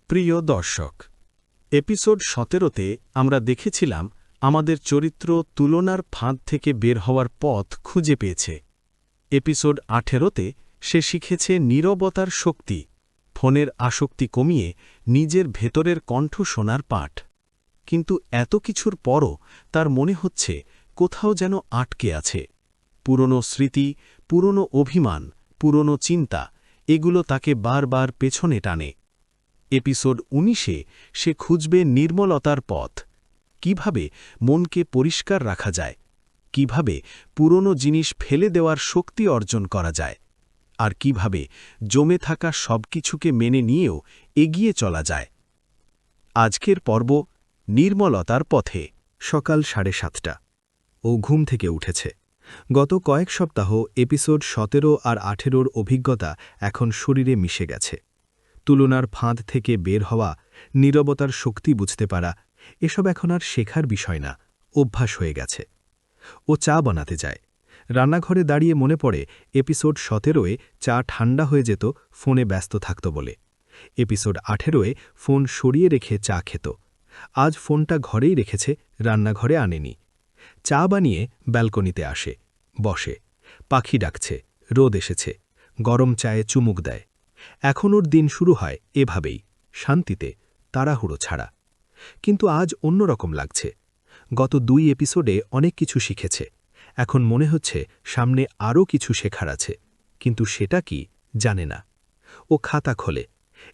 প্রিয় দর্শক, এপিসোড 17তে আমরা দেখেছিলাম আমাদের চরিত্র তুলনার ফাঁদ থেকে বের হওয়ার পথ খুঁজে পেয়েছে। এপিসোড 18তে সে শিখেছে নীরবতার শক্তি, ফোনের আসক্তি কমিয়ে নিজের ভেতরের কণ্ঠ শোনার পাঠ। কিন্তু এত কিছুর পরও তার মনে হচ্ছে কোথাও যেন আটকে আছে। পুরনো স্মৃতি, পুরনো অভিমান, পুরনো চিন্তা, এগুলো তাকে বারবার পেছনে টানে। এপিসোড 19-এ সে খুঁজবে নির্মলতার পথ। কিভাবে মনকে পরিষ্কার রাখা যায়, কিভাবে পুরনো জিনিস ফেলে দেওয়ার শক্তি অর্জন করা যায়, আর কিভাবে জমে থাকা সবকিছুকে মেনে নিয়েও এগিয়ে চলা যায়। আজকের পর্ব নির্মলতার পথে। সকাল 7:30 ও ঘুম থেকে উঠেছে। গত কয়েক সপ্তাহ এপিসোড 17 আর 18-র অভিজ্ঞতা এখন শরীরে মিশে গেছে। তুলনার ফাঁদ থেকে বের হওয়া, নীরবতার শক্তি বুঝতে পারা, এসব এখন আর শেখার বিষয় না, অভ্যাস হয়ে গেছে। ও চা বানাতে যায়। রান্নাঘরে দাঁড়িয়ে মনে পড়ে এপিসোড 17-এ চা ঠান্ডা হয়ে যেত ফোনে ব্যস্ত থাকত বলে। এপিসোড 18-এ ফোন সরিয়ে রেখে চা খেত। আজ ফোনটা ঘরেই রেখেছে, রান্নাঘরে আনেনি। চা বানিয়ে ব্যালকনিতে আসে, বসে। পাখি ডাকছে, রোদ এসেছে, গরম চায়ে চুমুক দেয়। এখন ওর দিন শুরু হয় এভাবেই, শান্তিতে, তাড়াহুড়ো ছাড়া। কিন্তু আজ অন্যরকম লাগছে। গত 2 এপিসোডে অনেক কিছু শিখেছে। এখন মনে হচ্ছে সামনে আরও কিছু শেখার আছে, কিন্তু সেটা কি জানে না। ও খাতা খোলে।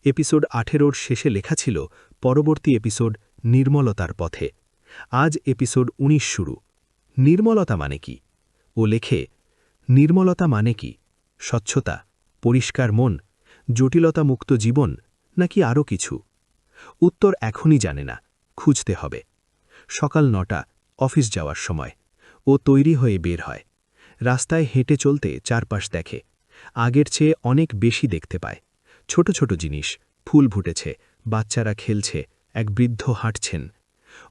এপিসোড 18-র শেষে লেখা ছিল পরবর্তী এপিসোড নির্মলতার পথে। আজ এপিসোড 19 শুরু। নির্মলতা মানে কি? ও লেখে, নির্মলতা মানে কি? স্বচ্ছতা, পরিষ্কার মন, জটিলতামুক্ত জীবন, নাকি আরও কিছু? উত্তর এখনই জানে না, খুঁজতে হবে। সকাল 9টা, অফিস যাওয়ার সময়। ও তৈরি হয়ে বের হয়। রাস্তায় হেঁটে চলতে চারপাশ দেখে। আগের চেয়ে অনেক বেশি দেখতে পায়। ছোট ছোট জিনিস, ফুল ফুটেছে, বাচ্চারা খেলছে, এক বৃদ্ধ হাঁটছেন।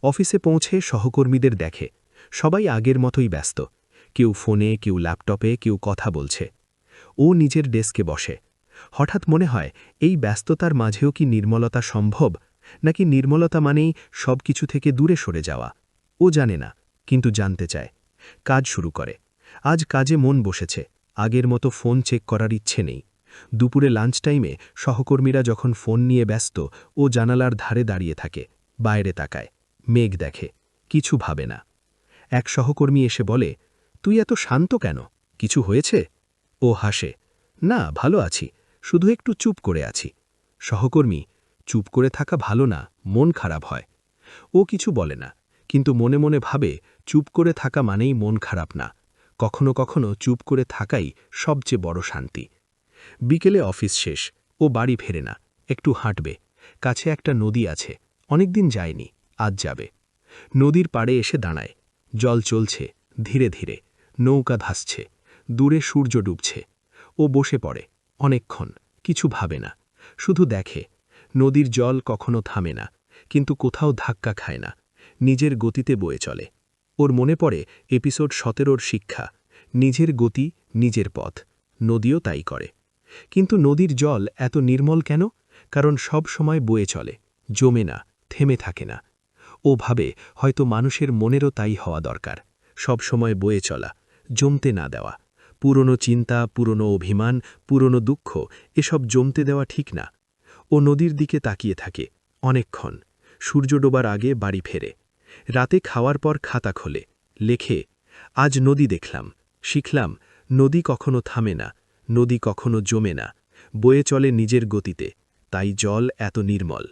অফিসে পৌঁছে সহকর্মীদের দেখে, সবাই আগের মতোই ব্যস্ত। কেউ ফোনে, কেউ ল্যাপটপে, কেউ কথা বলছে। ও নিজের ডেস্কে বসে। হঠাৎ মনে হয়, এই ব্যস্ততার মাঝেও কি নির্মলতা সম্ভব, নাকি নির্মলতা মানেই সব কিছু থেকে দূরে সরে যাওয়া? ও জানে না, কিন্তু জানতে চায়। কাজ শুরু করে। আজ কাজে মন বসেছে, আগের মতো ফোন চেক করার ইচ্ছে নেই। দুপুরে লাঞ্চ টাইমে সহকর্মীরা যখন ফোন নিয়ে ব্যস্ত, ও জানালার ধারে দাঁড়িয়ে থাকে, বাইরে তাকায়, মেঘ দেখে, কিছু ভাবে না। এক সহকর্মী এসে বলে, তুই এত শান্ত কেন, কিছু হয়েছে? ও হাসে, না, ভালো আছি, শুধু একটু চুপ করে আছি। সহকর্মী, চুপ করে থাকা ভালো না, মন খারাপ হয়। ও কিছু বলে না, কিন্তু মনে মনে ভাবে, চুপ করে থাকা মানেই মন খারাপ না। কখনো কখনো চুপ করে থাকাই সবচেয়ে বড় শান্তি। বিকেলে অফিস শেষ, ও বাড়ি ফেরে না, একটু হাঁটবে। কাছে একটা নদী আছে, অনেকদিন যায়নি, আজ যাবে। নদীর পাড়ে এসে দাঁড়ায়। জল চলছে, ধীরে ধীরে, নৌকা ভাসছে, দূরে সূর্য ডুবছে। ও বসে পড়ে, অনেকক্ষণ, কিছু ভাবে না, শুধু দেখে। নদীর জল কখনো থামে না, কিন্তু কোথাও ধাক্কা খায় না, নিজের গতিতে বয়ে চলে। ওর মনে পড়ে এপিসোড 17-র শিক্ষা, নিজের গতি, নিজের পথ। নদীও তাই করে। কিন্তু নদীর জল এত নির্মল কেন? কারণ সব সময় বয়ে চলে, জমে না, থেমে থাকে না। ও ভাবে, হয়তো মানুষের মনেরও তাই হওয়া দরকার, সব সময় বয়ে চলা, জমতে না দেওয়া। পুরনো চিন্তা, পুরনো অভিমান, পুরনো দুঃখ, এসব জমতে দেওয়া ঠিক না। ও নদীর দিকে তাকিয়ে থাকে অনেকক্ষণ। সূর্য ডোবার আগে বাড়ি ফেরে। রাতে খাওয়ার পর খাতা খোলে, লেখে, আজ নদী দেখলাম, শিখলাম, নদী কখনো থামে না, নদী কখনো জমে না, বয়ে চলে নিজের গতিতে, তাই জল এত নির্মল।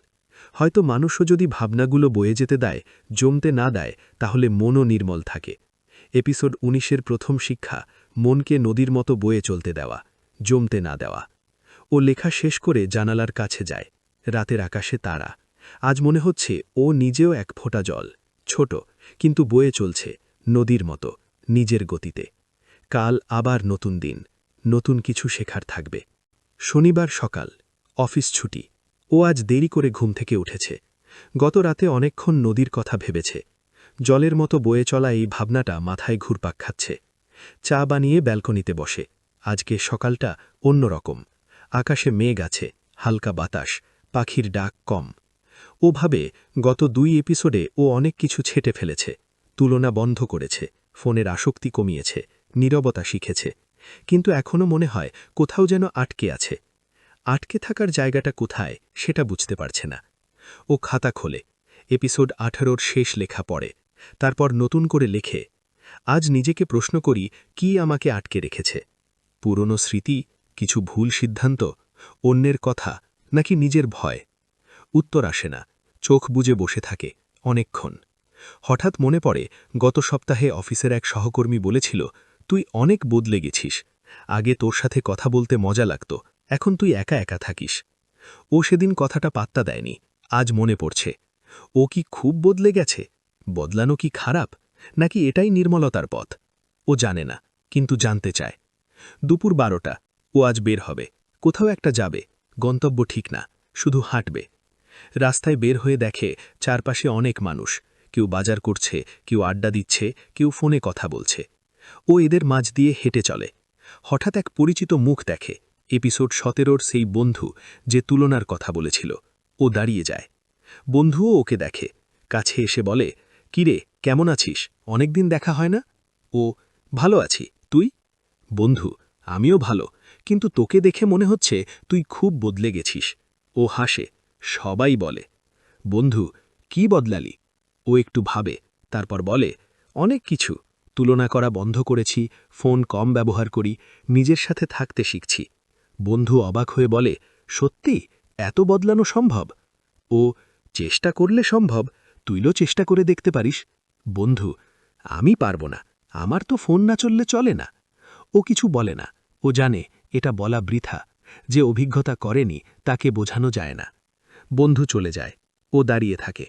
হয়তো মানুষও যদি ভাবনাগুলো বয়ে যেতে দেয়, জমতে না দেয়, তাহলে মনও নির্মল থাকে। এপিসোড 19-এর প্রথম শিক্ষা, মনকে নদীর মতো বয়ে চলতে দেওয়া, জমতে না দেওয়া। ও লেখা শেষ করে জানালার কাছে যায়। রাতের আকাশে তারা। আজ মনে হচ্ছে ও নিজেও এক ফোঁটা জল, ছোট, কিন্তু বয়ে চলছে, নদীর মতো, নিজের গতিতে। কাল আবার নতুন দিন, নতুন কিছু শেখার থাকবে। শনিবার সকাল, অফিস ছুটি। ও আজ দেরি করে ঘুম থেকে উঠেছে। গত রাতে অনেকক্ষণ নদীর কথা ভেবেছে। জলের মতো বয়ে চলা এই ভাবনাটা মাথায় ঘুরপাক খাচ্ছে। চা বানিয়ে ব্যালকনিতে বসে। আজকে সকালটা অন্যরকম। আকাশে মেঘ আছে, হালকা বাতাস, পাখির ডাক কম। ও ভাবে গত 2 এপিসোডে ও অনেক কিছু ছেটে ফেলেছে, তুলনা বন্ধ করেছে, ফোনের আসক্তি কমিয়েছে, নীরবতা শিখেছে। কিন্তু এখনও মনে হয় কোথাও যেন আটকে আছে। আটকে থাকার জায়গাটা কোথায় সেটা বুঝতে পারছে না। ও খাতা খোলে, এপিসোড 18 শেষ লেখা পড়ে, তারপর নতুন করে লেখে, আজ নিজেকে প্রশ্ন করি কি আমাকে আটকে রেখেছে। পুরনো স্মৃতি, কিছু ভুল সিদ্ধান্ত, অন্যের কথা, নাকি নিজের ভয়? উত্তর আসে না, চোখ বুজে বসে থাকে অনেকক্ষণ। হঠাৎ মনে পড়ে গত সপ্তাহে অফিসের এক সহকর্মী বলেছিল, তুই অনেক বদলে গেছিস, আগে তোর সাথে কথা বলতে মজা লাগত, এখন তুই একা একা থাকিস। ও সেদিন কথাটা পাত্তা দেয়নি, আজ মনে পড়ছে। ও কি খুব বদলে গেছে? বদলানো কি খারাপ, নাকি এটাই নির্মলতার পথ? ও জানে না, কিন্তু জানতে চায়। দুপুর 12টা, ও আজ বের হবে, কোথাও একটা যাবে, গন্তব্য ঠিক না, শুধু হাঁটবে। রাস্তায় বের হয়ে দেখে চারপাশে অনেক মানুষ, কেউ বাজার করছে, কেউ আড্ডা দিচ্ছে, কেউ ফোনে কথা বলছে। ও এদের মাঝ দিয়ে হেঁটে চলে। হঠাৎ এক পরিচিত মুখ দেখে, এপিসোড 17 সেই বন্ধু যে তুলনার কথা বলেছিল। ও দাঁড়িয়ে যায়। বন্ধুও ওকে দেখে, কাছে এসে বলে, কিরে কেমন আছিস, অনেকদিন দেখা হয় না? ও, ভালো আছি, তুই? বন্ধু, আমিও ভালো, কিন্তু তোকে দেখে মনে হচ্ছে তুই খুব বদলে গেছিস। ও হাসে, সবাই বলে। বন্ধু, কি বদলালি? ও একটু ভাবে, তারপর বলে, অনেক কিছু, তুলনা করা বন্ধ করেছি, ফোন কম ব্যবহার করি, নিজের সাথে থাকতে শিখছি। বন্ধু অবাক হয়ে বলে, সত্যি এত বদলানো সম্ভব? ও, চেষ্টা করলে সম্ভব, তুইও চেষ্টা করে দেখতে পারিস। বন্ধু, আমি পারব না, আমার তো ফোন না চললে চলে না। ও কিছু বলে না, ও জানে এটা বলা বৃথা, যে অভিজ্ঞতা করেনি তাকে বোঝানো যায় না। বন্ধু চলে যায়, ও দাঁড়িয়ে থাকে।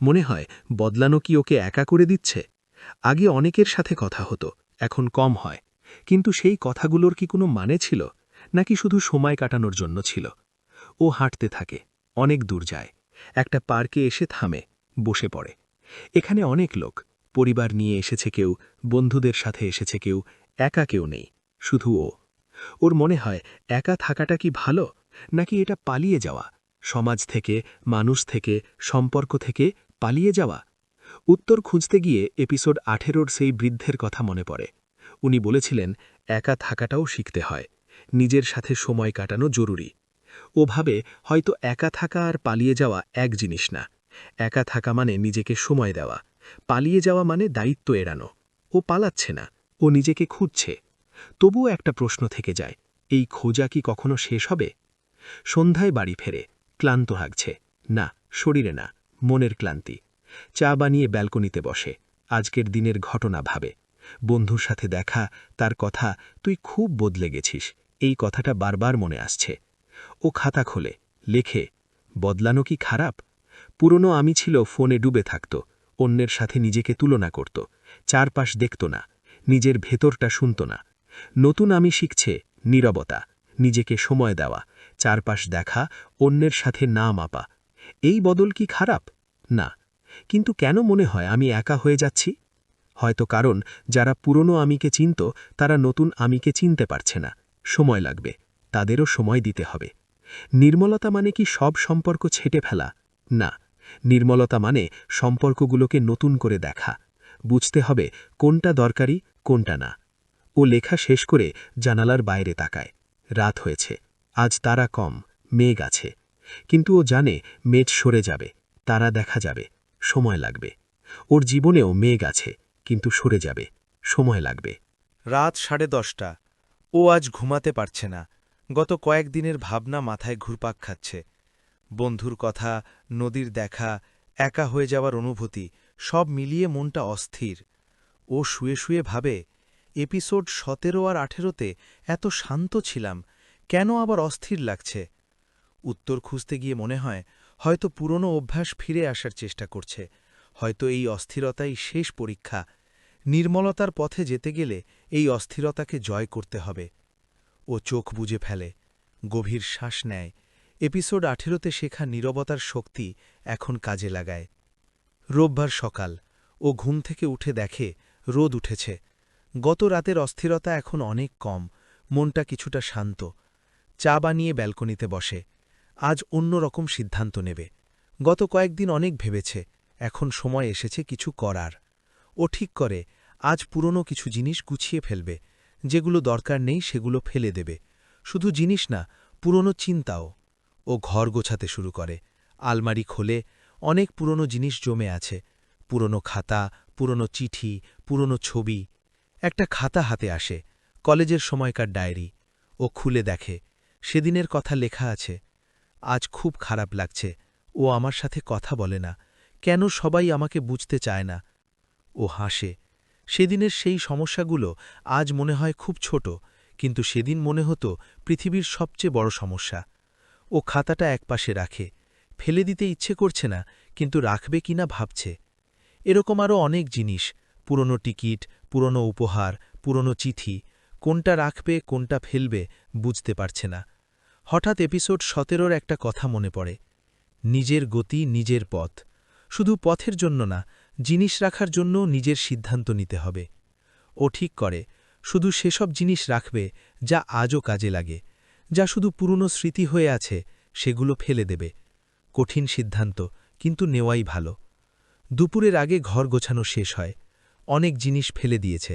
মনে হয় বদলানো কি ওকে একা করে দিচ্ছে? আগে অনেকের সাথে কথা হতো, এখন কম হয়। কিন্তু সেই কথাগুলোর কি কোনো মানে ছিল, নাকি শুধু সময় কাটানোর জন্য ছিল? ও হাঁটতে থাকে, অনেক দূর যায়, একটা পার্কে এসে থামে, বসে পড়ে। এখানে অনেক লোক, পরিবার নিয়ে এসেছে কেউ, বন্ধুদের সাথে এসেছে কেউ, একা কেউ নেই, শুধু ও। ওর মনে হয় একা থাকাটা কি ভালো, নাকি এটা পালিয়ে যাওয়া, সমাজ থেকে, মানুষ থেকে, সম্পর্ক থেকে পালিয়ে যাওয়া? উত্তর খুঁজতে গিয়ে এপিসোড 18 সেই বৃদ্ধের কথা মনে পড়ে। উনি বলেছিলেন, একা থাকাটাও শিখতে হয়, নিজের সাথে সময় কাটানো জরুরি। ও ভাবে হয়তো একা থাকা আর পালিয়ে যাওয়া এক জিনিস না। একা থাকা মানে নিজেকে সময় দেওয়া, পালিয়ে যাওয়া মানে দায়িত্ব এড়ানো। ও পালাচ্ছে না, ও নিজেকে খুঁজছে। তবুও একটা প্রশ্ন থেকে যায়, এই খোঁজা কি কখনো শেষ হবে? সন্ধ্যায় বাড়ি ফেরে, ক্লান্ত লাগছে, না শরীরে না, মনের ক্লান্তি। চা বানিয়ে ব্যালকনিতে বসে, আজকের দিনের ঘটনা ভাবে। বন্ধুর সাথে দেখা, তার কথা, তুই খুব বদলে গেছিস, এই কথাটা বারবার মনে আসছে। ও খাতা খোলে, লেখে, বদলানো কি খারাপ? পুরনো আমি ছিল ফোনে ডুবে থাকত, অন্যের সাথে নিজেকে তুলনা করত, চারপাশ দেখত না, নিজের ভেতরটা শুনত না। নতুন আমি শিখছে নীরবতা, নিজেকে সময় দেওয়া, চারপাশ দেখা, অন্যের সাথে না মাপা। এই বদল কি খারাপ? না। কিন্তু কেন মনে হয় আমি একা হয়ে যাচ্ছি? হয়তো কারণ যারা পুরনো আমিকে চিনত তারা নতুন আমিকে চিনতে পারছে না, সময় লাগবে, তাদেরও সময় দিতে হবে। নির্মলতা মানে কি সব সম্পর্ক ছেটে ফেলা? না, নির্মলতা মানে সম্পর্কগুলোকে নতুন করে দেখা, বুঝতে হবে কোনটা দরকারি, কোনটা না। ও লেখা শেষ করে জানালার বাইরে তাকায়। রাত হয়েছে, আজ তারা কম, মেঘ আছে। কিন্তু ও জানে মেঘ সরে যাবে, তারা দেখা যাবে, সময় লাগবে। ওর জীবনেও মেঘ আছে, কিন্তু সরে যাবে, সময় লাগবে। রাত 10:30। ও আজ ঘুমাতে পারছে না, গত কয়েকদিনের ভাবনা মাথায় ঘুরপাক খাচ্ছে। বন্ধুর কথা, নদীর দেখা, একা হয়ে যাওয়ার অনুভূতি, সব মিলিয়ে মনটা অস্থির। ও শুয়ে শুয়ে ভাবে, এপিসোড 17 আর 18তে এত শান্ত ছিলাম, কেন আবার অস্থির লাগছে? উত্তর খুঁজতে গিয়ে মনে হয় হয়তো পুরনো অভ্যাস ফিরে আসার চেষ্টা করছে, হয়তো এই অস্থিরতাই শেষ পরীক্ষা। নির্মলতার পথে যেতে গেলে এই অস্থিরতাকে জয় করতে হবে। ও চোখ বুজে ফেলে, গভীর শ্বাস নেয়, এপিসোড 18তে শেখা নীরবতার শক্তি এখন কাজে লাগায়। রোববার সকাল, ও ঘুম থেকে উঠে দেখে রোদ উঠেছে। গত রাতের অস্থিরতা এখন অনেক কম, মনটা কিছুটা শান্ত। চা বানিয়ে ব্যালকনিতে বসে। আজ অন্য রকম সিদ্ধান্ত নেবে। গত কয়েকদিন অনেক ভেবেছে, এখন সময় এসেছে কিছু করার। ও ঠিক করে আজ পুরনো কিছু জিনিস গুছিয়ে ফেলবে, যেগুলো দরকার নেই সেগুলো ফেলে দেবে। শুধু জিনিস না, পুরনো চিন্তাও। ও ঘর গোছাতে শুরু করে, আলমারি খোলে, অনেক পুরনো জিনিস জমে আছে, পুরনো খাতা, পুরনো চিঠি, পুরনো ছবি। একটা খাতা হাতে আসে, কলেজের সময়কার ডায়েরি। ও খুলে দেখে, সেদিনের কথা লেখা আছে। আজ খুব খারাপ লাগছে, ও আমার সাথে কথা বলে না, কেন সবাই আমাকে বুঝতে চায় না। ও হাসে, সেদিনের সেই সমস্যাগুলো আজ মনে হয় খুব ছোট, কিন্তু সেদিন মনে হতো পৃথিবীর সবচেয়ে বড় সমস্যা। ও খাতাটা একপাশে রাখে, ফেলে দিতে ইচ্ছে করছে না, কিন্তু রাখবে কিনা ভাবছে। এরকম আরও অনেক জিনিস, পুরনো টিকিট, পুরনো উপহার, পুরনো চিঠি, কোনটা রাখবে কোনটা ফেলবে বুঝতে পারছে না। হঠাৎ এপিসোড 17 একটা কথা মনে পড়ে, নিজের গতি নিজের পথ। শুধু পথের জন্য না, জিনিস রাখার জন্য নিজের সিদ্ধান্ত নিতে হবে। ও ঠিক করে শুধু সেসব জিনিস রাখবে যা আজও কাজে লাগে, যা শুধু পুরনো স্মৃতি হয়ে আছে সেগুলো ফেলে দেবে। কঠিন সিদ্ধান্ত, কিন্তু নেওয়াই ভালো। দুপুরের আগে ঘর গোছানো শেষ হয়, অনেক জিনিস ফেলে দিয়েছে।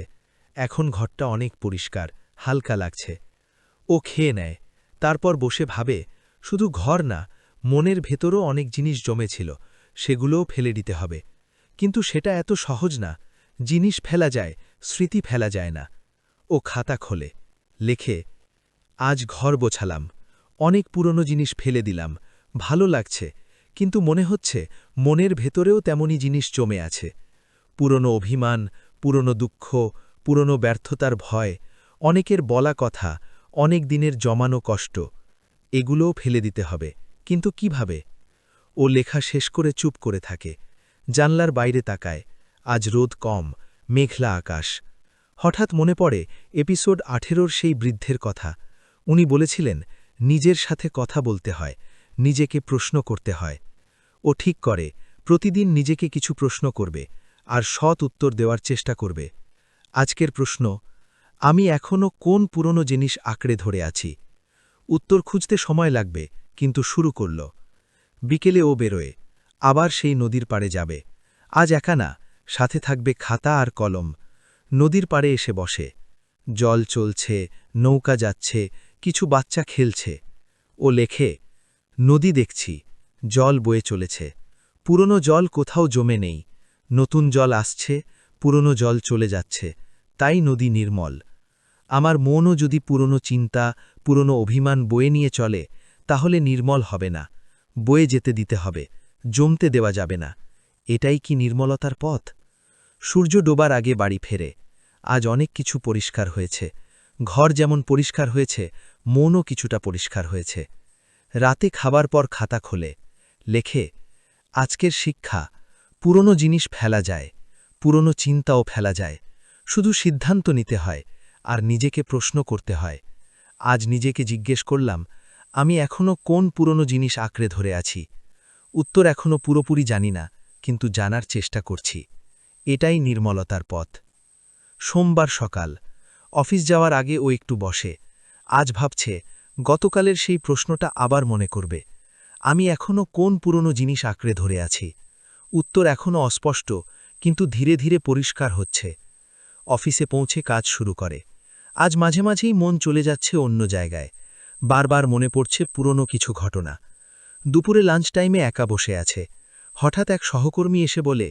এখন ঘরটা অনেক পরিষ্কার, হালকা লাগছে। ও খেয়ে নেয়, তারপর বসে ভাবে, শুধু ঘর না, মনের ভেতরও অনেক জিনিস জমেছিল, সেগুলোও ফেলে দিতে হবে। কিন্তু সেটা এত সহজ না, জিনিস ফেলা যায়, স্মৃতি ফেলা যায় না। ও খাতা খোলে, লেখে, আজ ঘর গোছালাম, অনেক পুরনো জিনিস ফেলে দিলাম, ভালো লাগছে, কিন্তু মনে হচ্ছে মনের ভেতরেও তেমনি জিনিস জমে আছে। পুরনো অভিমান, পুরনো দুঃখ, পুরনো ব্যর্থতার ভয়, অনেকের বলা কথা, অনেক দিনের জমানো কষ্ট, এগুলোও ফেলে দিতে হবে, কিন্তু কিভাবে? ও লেখা শেষ করে চুপ করে থাকে, জানলার বাইরে তাকায়, আজ রোদ কম, মেঘলা আকাশ। হঠাৎ মনে পড়ে এপিসোড 18 সেই বৃদ্ধের কথা। উনি বলেছিলেন, নিজের সাথে কথা বলতে হয়, নিজেকে প্রশ্ন করতে হয়। ও ঠিক করে প্রতিদিন নিজেকে কিছু প্রশ্ন করবে, আর সৎ উত্তর দেওয়ার চেষ্টা করবে। আজকের প্রশ্ন, আমি এখনও কোন পুরনো জিনিস আঁকড়ে ধরে আছি? উত্তর খুঁজতে সময় লাগবে, কিন্তু শুরু করল। বিকেলে ও বেরোয়, আবার সেই নদীর পাড়ে যাবে। আজ একা না, সাথে থাকবে খাতা আর কলম। নদীর পাড়ে এসে বসে, জল চলছে, নৌকা যাচ্ছে, কিছু বাচ্চা খেলছে। ও লেখে, নদী দেখছি, জল বয়ে চলেছে, পুরনো জল কোথাও জমে নেই, নতুন জল আসছে, পুরনো জল চলে যাচ্ছে, তাই নদী নির্মল। আমার মনও যদি পুরনো চিন্তা, পুরনো অভিমান বয়ে নিয়ে চলে, তাহলে নির্মল হবে না, বয়ে যেতে দিতে হবে, জমতে দেওয়া যাবে না। এটাই কি নির্মলতার পথ? সূর্য ডোবার আগে বাড়ি ফেরে। আজ অনেক কিছু পরিষ্কার হয়েছে, ঘর যেমন পরিষ্কার হয়েছে, মনও কিছুটা পরিষ্কার হয়েছে। রাতে খাবার পর খাতা খোলে, লেখে, আজকের শিক্ষা, পুরনো জিনিস ফেলা যায়, পুরনো চিন্তাও ফেলা যায়, শুধু সিদ্ধান্ত নিতে হয়, আর নিজেকে প্রশ্ন করতে হয়। আজ নিজেকে জিজ্ঞেস করলাম, আমি এখনও কোন পুরনো জিনিস আঁকড়ে ধরে আছি? উত্তর এখনও পুরোপুরি জানি না, কিন্তু জানার চেষ্টা করছি। এটাই নির্মলতার পথ। সোমবার সকাল, অফিস যাওয়ার আগে ও একটু বসে। আজ ভাবছে, গতকালের সেই প্রশ্নটা আবার মনে করবে, আমি এখনও কোন পুরনো জিনিস আঁকড়ে ধরে আছি? উত্তর এখনও অস্পষ্ট, কিন্তু ধীরে ধীরে পরিষ্কার হচ্ছে। অফিসে পৌঁছে কাজ শুরু করে। আজ মাঝে মাঝেই মন চলে যাচ্ছে অন্য জায়গায়, বারবার মনে পড়ছে পুরনো কিছু ঘটনা। দুপুরে লাঞ্চ টাইমে একা বসে আছে। হঠাৎ এক সহকর্মী এসে বলে,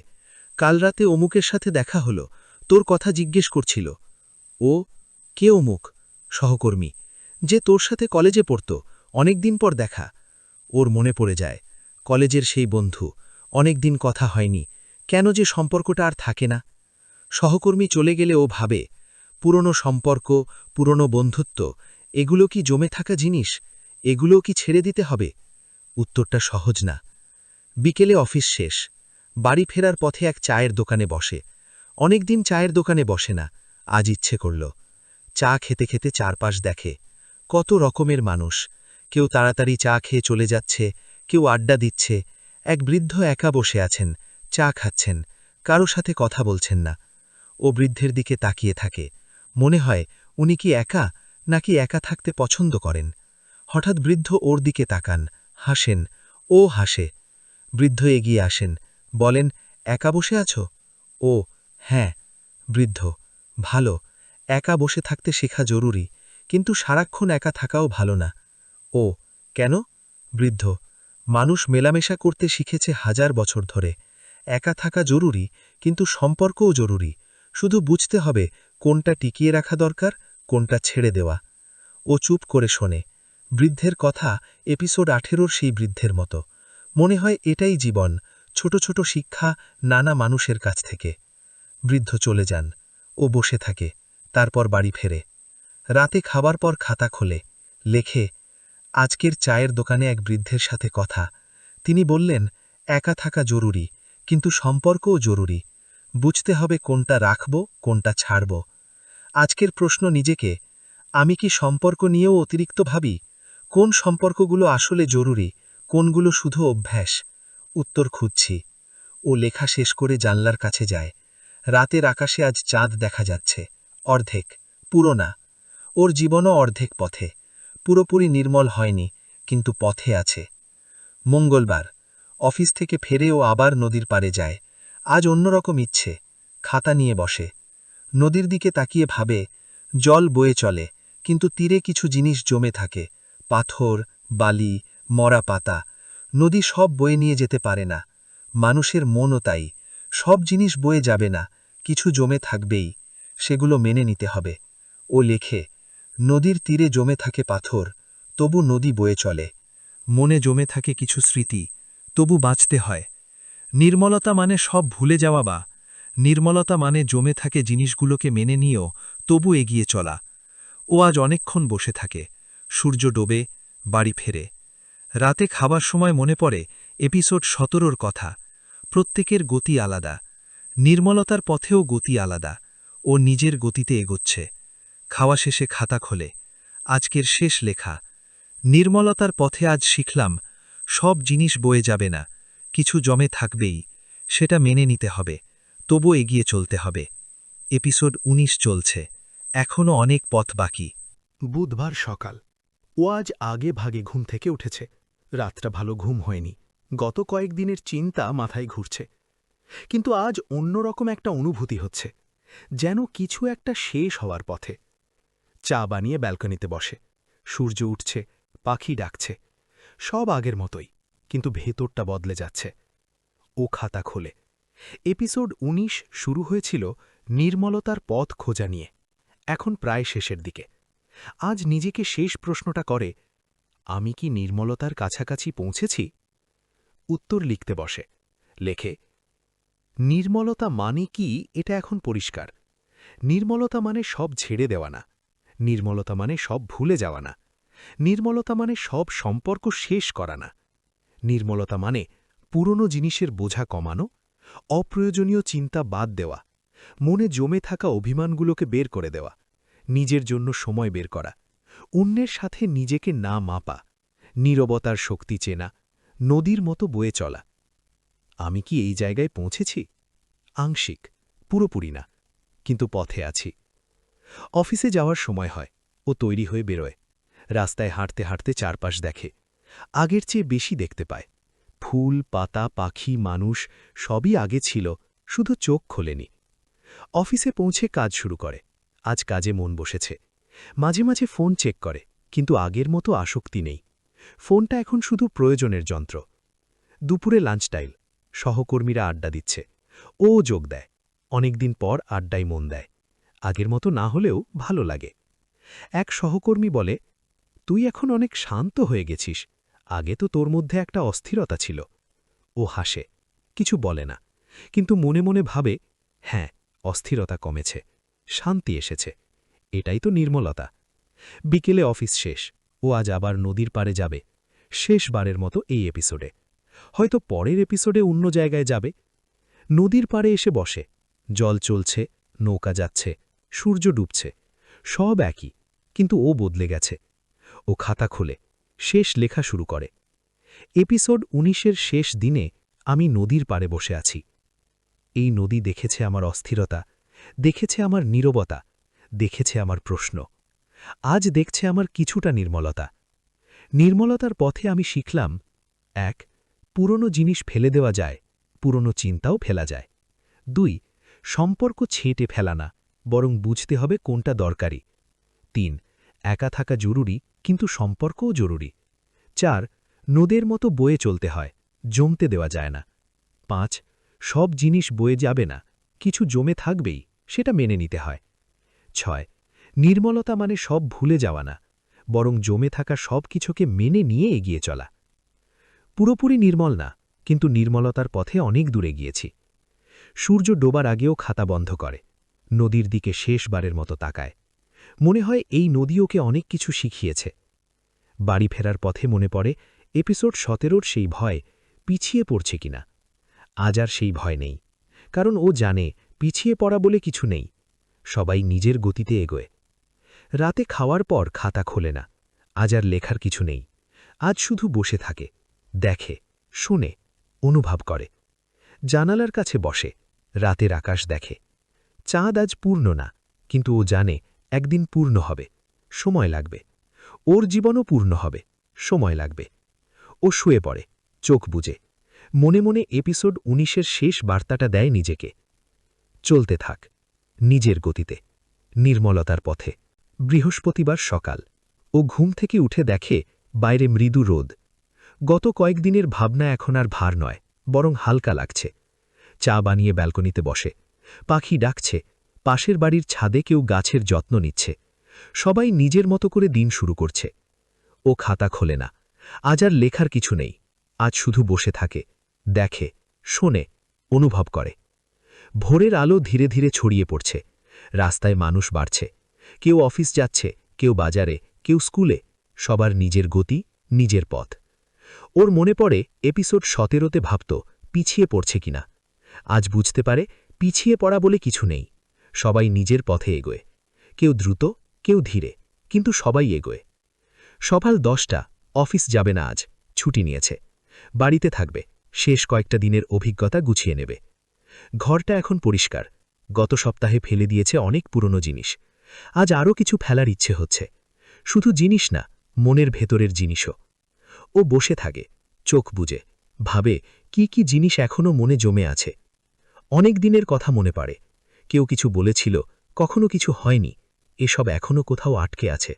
কাল রাতে অমুকের সাথে দেখা হলো, তোর কথা জিজ্ঞেস করছিল। ও, কে অমুক? সহকর্মী, যে তোর সাথে কলেজে পড়ত, অনেক দিন পর দেখা। ওর মনে পড়ে যায়, কলেজের সেই বন্ধু, অনেক দিন কথা হয়নি, কেন যে সম্পর্কটা আর থাকে না। সহকর্মী চলে গেলে ও ভাবে, পুরনো সম্পর্ক, পুরনো বন্ধুত্ব, এগুলো কি জমে থাকা জিনিস? এগুলোও কি ছেড়ে দিতে হবে? উত্তরটা সহজ না। বিকেলে অফিস শেষ, বাড়ি ফেরার পথে এক চায়ের দোকানে বসে। অনেকদিন চায়ের দোকানে বসে না, আজ ইচ্ছে করল। চা খেতে খেতে চারপাশ দেখে, কত রকমের মানুষ, কেউ তাড়াতাড়ি চা খেয়ে চলে যাচ্ছে, কেউ আড্ডা দিচ্ছে। এক বৃদ্ধ একা বসে আছেন, চা খাচ্ছেন, কারো সাথে কথা বলছেন না। ও বৃদ্ধের দিকে তাকিয়ে থাকে, মনে হয় উনি কি একা, নাকি একা থাকতে পছন্দ করেন। হঠাৎ বৃদ্ধ ওর দিকে তাকান, হাসেন, ও হাসে। বৃদ্ধ এগিয়ে আসেন, বলেন, একা বসে আছো? ও, হ্যাঁ। বৃদ্ধ, ভালো, একা বসে থাকতে শেখা জরুরি, কিন্তু সারাক্ষণ একা থাকাও ভালো না। ও, কেন? বৃদ্ধ, মানুষ মেলামেশা করতে শিখেছে 1000 বছর ধরে। একা থাকা জরুরি, কিন্তু সম্পর্কও জরুরি। শুধু বুঝতে হবে কোনটা টিকিয়ে রাখা দরকার, কোনটা ছেড়ে দেওয়া। ও চুপ করে শোনে। বৃদ্ধের কথা এপিসোড 18 সেই বৃদ্ধের মতো। মনে হয় এটাই জীবন, ছোট ছোট শিক্ষা নানা মানুষের কাছ থেকে। বৃদ্ধ চলে যান। ও বসে থাকে, তারপর বাড়ি ফেরে। রাতে খাবার পর খাতা খোলে, লেখে, আজকের চায়ের দোকানে এক বৃদ্ধের সাথে কথা। তিনি বললেন, একা থাকা জরুরি, কিন্তু সম্পর্কও জরুরি। বুঝতে হবে কোনটা রাখব, কোনটা ছাড়ব। আজকের প্রশ্ন নিজেকে, আমি কি সম্পর্ক নিয়েও অতিরিক্ত ভাবি? কোন সম্পর্কগুলো আসলে জরুরি, কোনগুলো শুধু অভ্যাস? উত্তর খুঁজছি। ও লেখা শেষ করে জানলার কাছে যায়। রাতের আকাশে আজ চাঁদ দেখা যাচ্ছে, অর্ধেক, পুরো না। ওর জীবনও অর্ধেক পথে, পুরোপুরি নির্মল হয়নি, কিন্তু পথে আছে। মঙ্গলবার, অফিস থেকে ফেরে ও আবার নদীর পাড়ে যায়। আজ অন্যরকম ইচ্ছে, খাতা নিয়ে বসে। নদীর দিকে তাকিয়ে ভাবে, জল বয়ে চলে, কিন্তু তীরে কিছু জিনিস জমে থাকে, পাথর, বালি, মরা পাতা। নদী সব বয়ে নিয়ে যেতে পারে না। মানুষের মনও তাই, সব জিনিস বয়ে যাবে না, কিছু জমে থাকবেই, সেগুলো মেনে নিতে হবে। ও লেখে, নদীর তীরে জমে থাকে পাথর, তবু নদী বয়ে চলে। মনে জমে থাকে কিছু স্মৃতি, তবু বাঁচতে হয়। নির্মলতা মানে সব ভুলে যাওয়া, বা নির্মলতা মানে জমে থাকে জিনিসগুলোকে মেনে নিয়েও তবু এগিয়ে চলা। ও আজ অনেকক্ষণ বসে থাকে, সূর্য ডোবে, বাড়ি ফেরে। রাতে খাবার সময় মনে পড়ে এপিসোড 17 কথা। প্রত্যেকের গতি আলাদা, নির্মলতার পথেও গতি আলাদা। ও নিজের গতিতে এগোচ্ছে। খাওয়া শেষে খাতা খোলে, আজকের শেষ লেখা। নির্মলতার পথে আজ শিখলাম, সব জিনিস বয়ে যাবে না, কিছু জমে থাকবেই, সেটা মেনে নিতে হবে, তবু এগিয়ে চলতে হবে। এপিসোড 19 চলছে, এখনও অনেক পথ বাকি। বুধবার সকাল। ও আজ আগে ভাগে ঘুম থেকে উঠেছে। রাতটা ভালো ঘুম হয়নি, গত কয়েকদিনের চিন্তা মাথায় ঘুরছে। কিন্তু আজ অন্যরকম একটা অনুভূতি হচ্ছে, যেন কিছু একটা শেষ হওয়ার পথে। চা বানিয়ে ব্যালকনিতে বসে। সূর্য উঠছে, পাখি ডাকছে, সব আগের মতোই, কিন্তু ভেতরটা বদলে যাচ্ছে। ও খাতা খোলে। এপিসোড 19 শুরু হয়েছিল নির্মলতার পথ খোঁজা নিয়ে, এখন প্রায় শেষের দিকে। আজ নিজেকে শেষ প্রশ্নটা করে, আমি কি নির্মলতার কাছাকাছি পৌঁছেছি? উত্তর লিখতে বসে, লেখে, নির্মলতা মানে কি এটা এখন পরিষ্কার। নির্মলতা মানে সব ছেড়ে দেওয়া না, নির্মলতা মানে সব ভুলে যাওয়া না, নির্মলতা মানে সব সম্পর্ক শেষ করা না, নির্মলতা মানে পুরনো জিনিসের বোঝা কমানো, অপ্রয়োজনীয় চিন্তা বাদ দেওয়া, মনে জমে থাকা অভিমানগুলোকে বের করে দেওয়া, নিজের জন্য সময় বের করা, অন্যের সাথে নিজেকে না মাপা, নীরবতার শক্তি চেনা, নদীর মতো বয়ে চলা। আমি কি এই জায়গায় পৌঁছেছি? আংশিক, পুরোপুরি না, কিন্তু পথে আছি। অফিসে যাওয়ার সময় হয়, ও তৈরি হয়ে বেরোয়। রাস্তায় হাঁটতে হাঁটতে চারপাশ দেখে, আগের চেয়ে বেশি দেখতে পায়। ফুল, পাতা, পাখি, মানুষ সবই আগে ছিল, শুধু চোখ খোলেনি। অফিসে পৌঁছে কাজ শুরু করে। আজ কাজে মন বসেছে। মাঝে মাঝে ফোন চেক করে, কিন্তু আগের মতো আসক্তি নেই। ফোনটা এখন শুধু প্রয়োজনের যন্ত্র। দুপুরে লাঞ্চ টাইম, সহকর্মীরা আড্ডা দিচ্ছে, ও যোগ দেয়। অনেকদিন পর আড্ডায় মন দেয়। আগের মতো না হলেও ভালো লাগে। এক সহকর্মী বলে, তুই এখন অনেক শান্ত হয়ে গেছিস, আগে তো তোর মধ্যে একটা অস্থিরতা ছিল। ও হাসে, কিছু বলে না, কিন্তু মনে মনে ভাবে, হ্যাঁ, অস্থিরতা কমেছে, শান্তি এসেছে, এটাই তো নির্মলতা। বিকেলে অফিস শেষ, ও আজ আবার নদীর পাড়ে যাবে, শেষবারের মতো এই এপিসোডে। হয়তো পরের এপিসোডে অন্য জায়গায় যাবে। নদীর পাড়ে এসে বসে, জল চলছে, নৌকা যাচ্ছে, সূর্য ডুবছে, সব একই, কিন্তু ও বদলে গেছে। ও খাতা খোলে, শেষ লেখা শুরু করে। এপিসোড 19-এর শেষ দিনে আমি নদীর পাড়ে বসে আছি। এই নদী দেখেছে আমার অস্থিরতা, দেখেছে আমার নীরবতা, দেখেছে আমার প্রশ্ন। আজ দেখছে আমার কিছুটা নির্মলতা। নির্মলতার পথে আমি শিখলাম, 1. পুরনো জিনিস ফেলে দেওয়া যায়, পুরনো চিন্তাও ফেলা যায়। 2. সম্পর্ক ছেঁটে ফেলা না, বরং বুঝতে হবে কোনটা দরকারি। 3. একা থাকা জরুরি, কিন্তু সম্পর্কও জরুরি। 4. নদের মতো বয়ে চলতে হয়, জমতে দেওয়া যায় না। 5. সব জিনিস বয়ে যাবে না, কিছু জমে থাকবেই, সেটা মেনে নিতে হয়। 6. নির্মলতা মানে সব ভুলে যাওয়া না, বরং জমে থাকা সব কিছুকে মেনে নিয়ে এগিয়ে চলা। পুরোপুরি নির্মল না, কিন্তু নির্মলতার পথে অনেক দূরে গিয়েছি। সূর্য ডোবার আগেও খাতা বন্ধ করে, নদীর দিকে শেষবারের মতো তাকায়। মনে হয় এই নদী ওকে অনেক কিছু শিখিয়েছে। বাড়ি ফেরার পথে মনে পড়ে এপিসোড 17 সেই ভয়, পিছিয়ে পড়ছে কিনা। আজ আর সেই ভয় নেই, কারণ ও জানে পিছিয়ে পড়া বলে কিছু নেই, সবাই নিজের গতিতে এগোয়। রাতে খাওয়ার পর খাতা খোলে না, আজ আর লেখার কিছু নেই। আজ শুধু বসে থাকে, দেখে, শুনে, অনুভব করে। জানালার কাছে বসে, রাতের আকাশ দেখে। চাঁদ আজ পূর্ণ না, কিন্তু ও জানে একদিন পূর্ণ হবে, সময় লাগবে। ওর জীবনও পূর্ণ হবে, সময় লাগবে। ও শুয়ে পড়ে, চোখ বুজে, মনে মনে এপিসোড 19-এর শেষ বার্তাটা দেয় নিজেকে। চলতে থাক, নিজের গতিতে, নির্মলতার পথে। বৃহস্পতিবার সকাল, ও ঘুম থেকে উঠে দেখে বাইরে মৃদু রোদ। গত কয়েকদিনের ভাবনা এখন আর ভার নয়, বরং হালকা লাগছে। চা বানিয়ে ব্যালকনিতে বসে, পাখি ডাকছে, পাশের বাড়ির ছাদে কেউ গাছের যত্ন নিচ্ছে। সবাই নিজের মতো করে দিন শুরু করছে। ও খাতা খোলে না, আজ আর লেখার কিছু নেই। আজ শুধু বসে থাকে, দেখে, শোনে, অনুভব করে। ভোরের আলো ধীরে ধীরে ছড়িয়ে পড়ছে, রাস্তায় মানুষ বাড়ছে। কেউ অফিস যাচ্ছে, কেউ বাজারে, কেউ স্কুলে, সবার নিজের গতি, নিজের পথ। ওর মনে পড়ে এপিসোড 17-তে ভাবত পিছিয়ে পড়ছে কিনা। আজ বুঝতে পারে পিছিয়ে পড়া বলে কিছু নেই, সবাই নিজের পথে এগোয়। কেউ দ্রুত, কেউ ধীরে, কিন্তু সবাই এগোয়। সকাল 10টা, অফিস যাবে না আজ, ছুটি নিয়েছে। বাড়িতে থাকবে, শেষ কয়েকটা দিনের অভিজ্ঞতা গুছিয়ে নেবে। ঘরটা এখন পরিষ্কার, গত সপ্তাহে ফেলে দিয়েছে অনেক পুরনো জিনিস। আজ আরও কিছু ফেলার ইচ্ছে হচ্ছে, শুধু জিনিস না, মনের ভেতরের জিনিসও। ও বসে থাকে, চোখ বুজে, ভাবে কি কি জিনিস এখনও মনে জমে আছে। অনেক দিনের কথা মনে পড়ে, কেউ কিছু বলেছিল, কখনো কিছু হয়নি, এসব এখনও কোথাও আটকে আছে,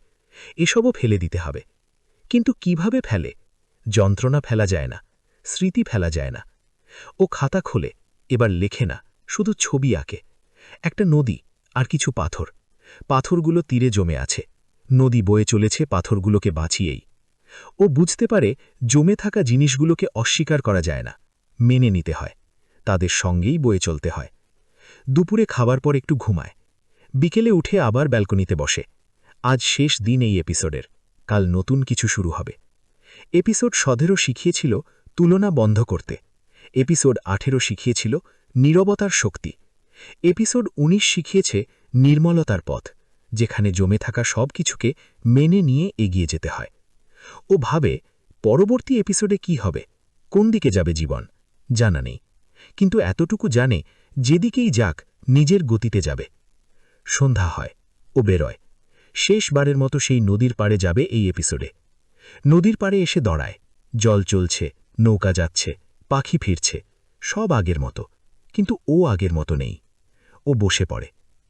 এসবও ফেলে দিতে হবে। কিন্তু কিভাবে ফেলে? যন্ত্রণা ফেলা যায় না, স্মৃতি ফেলা যায় না। ও খাতা খোলে, এবার লেখে না, শুধু ছবি আঁকে। একটা নদী আর কিছু পাথর, পাথরগুলো তীরে জমে আছে, নদী বয়ে চলেছে পাথরগুলোকে বাঁচিয়েই। ও বুঝতে পারে জমে থাকা জিনিসগুলোকে অস্বীকার করা যায় না, মেনে নিতে হয়, তাদের সঙ্গেই বয়ে চলতে হয়। দুপুরে খাবার পর একটু ঘুমায়, বিকেলে উঠে আবার ব্যালকনিতে বসে। আজ শেষ দিন এই এপিসোডের, কাল নতুন কিছু শুরু হবে। এপিসোড 17 শিখিয়েছিল তুলনা বন্ধ করতে, এপিসোড 18 শিখিয়েছিল নীরবতার শক্তি, এপিসোড 19 শিখিয়েছে নির্মলতার পথ, যেখানে জমে থাকা সব কিছুকে মেনে নিয়ে এগিয়ে যেতে হয়। ও ভাবে পরবর্তী এপিসোডে কি হবে, কোন দিকে যাবে জীবন, জানা নেই, কিন্তু এতটুকু জানে যেদিকেই যাক নিজের গতিতে যাবে। সন্ধ্যা হয়, ও বেরোয়, শেষবারের মতো সেই নদীর পাড়ে যাবে এই এপিসোডে। নদীর পাড়ে এসে দাঁড়ায়, জল চলছে, নৌকা যাচ্ছে, পাখি ফিরছে, সব আগের মতো, কিন্তু ও আগের মতো নেই। ও বসে পড়ে,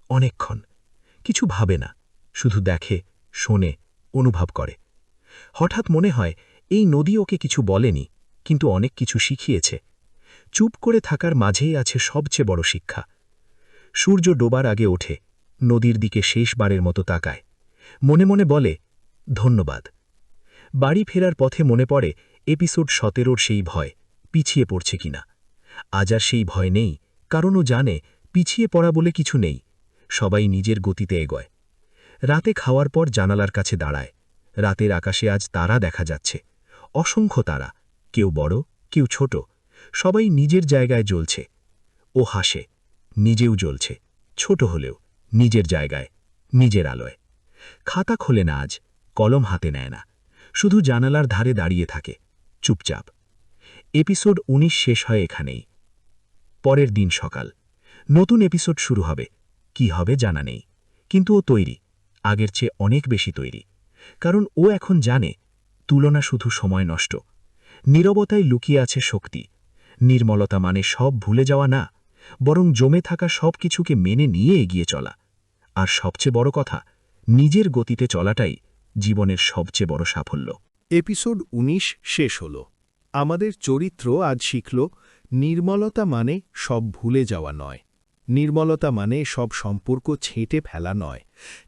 অনেকক্ষণ, কিছু ভাবে না, শুধু দেখে, শোনে, অনুভব করে। হঠাৎ মনে হয় এই নদী ওকে কিছু বলেনি, কিন্তু অনেক কিছু শিখিয়েছে। চুপ করে থাকার মাঝেই আছে সবচেয়ে বড় শিক্ষা। সূর্য ডোবার আগে ওঠে, নদীর দিকে শেষবারের মতো তাকায়, মনে মনে বলে ধন্যবাদ। বাড়ি ফেরার পথে মনে পড়ে এপিসোড 17-র সেই ভয়, পিছিয়ে পড়ছে কিনা। আজ আর সেই ভয় নেই, কারণ ও জানে পিছিয়ে পড়া বলে কিছু নেই, সবাই নিজের গতিতে এগোয়। রাতে খাওয়ার পর জানালার কাছে দাঁড়ায়, রাতের আকাশে আজ তারা দেখা যাচ্ছে, অসংখ্য তারা, কেউ বড়, কেউ ছোট, সবাই নিজের জায়গায় জ্বলছে। ও হাসে, নিজেও জ্বলছে, ছোট হলেও, নিজের জায়গায়, নিজের আলোয়। খাতা খোলে না আজ, কলম হাতে নেয় না, শুধু জানালার ধারে দাঁড়িয়ে থাকে, চুপচাপ। এপিসোড 19 শেষ হয় এখানেই। পরের দিন সকাল, নতুন এপিসোড শুরু হবে, কি হবে জানা নেই, কিন্তু ও তৈরি, আগের চেয়ে অনেক বেশি তৈরি, কারণ ও এখন জানে তুলনা শুধু সময় নষ্ট, নীরবতায় লুকিয়ে আছে শক্তি। নির্মলতা মানে সব ভুলে যাওয়া না, বরং জমে থাকা সব কিছুকে মেনে নিয়ে এগিয়ে চলা। আর সবচেয়ে বড় কথা, নিজের গতিতে চলাটাই জীবনের সবচেয়ে বড় সাফল্য। এপিসোড ১৯ শেষ হল। আমাদের চরিত্র আজ শিখল, নির্মলতা মানে সব ভুলে যাওয়া নয়। নির্মলতা মানে সব সম্পর্ক ছেঁটে ফেলা নয়।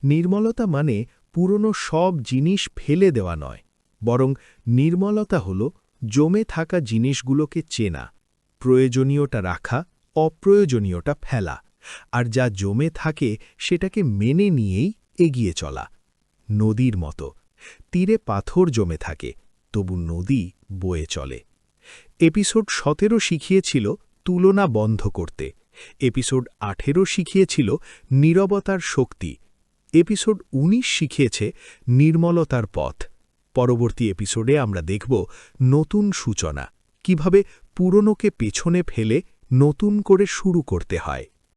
নির্মলতা মানে পুরনো সব জিনিস ফেলে দেওয়া নয়, বরং নির্মলতা হল জমে থাকা জিনিসগুলোকে চেনা, প্রয়োজনীয়টা রাখা, অপ্রয়োজনীয়টা ফেলা, আর যা জমে থাকে সেটাকে মেনে নিয়েই এগিয়ে চলা। নদীর মতো তীরে পাথর জমে থাকে, তবু নদী বয়ে চলে। এপিসোড ১৭ শিখিয়েছিল তুলনা বন্ধ করতে। এপিসোড ১৮ শিখিয়েছিল নীরবতার শক্তি। এপিসোড ১৯ শিখিয়েছে নির্মলতার পথ। পরবর্তী এপিসোডে আমরা দেখব নতুন সূচনা, কিভাবে পুরনোকে পেছনে ফেলে নতুন করে শুরু করতে হয়।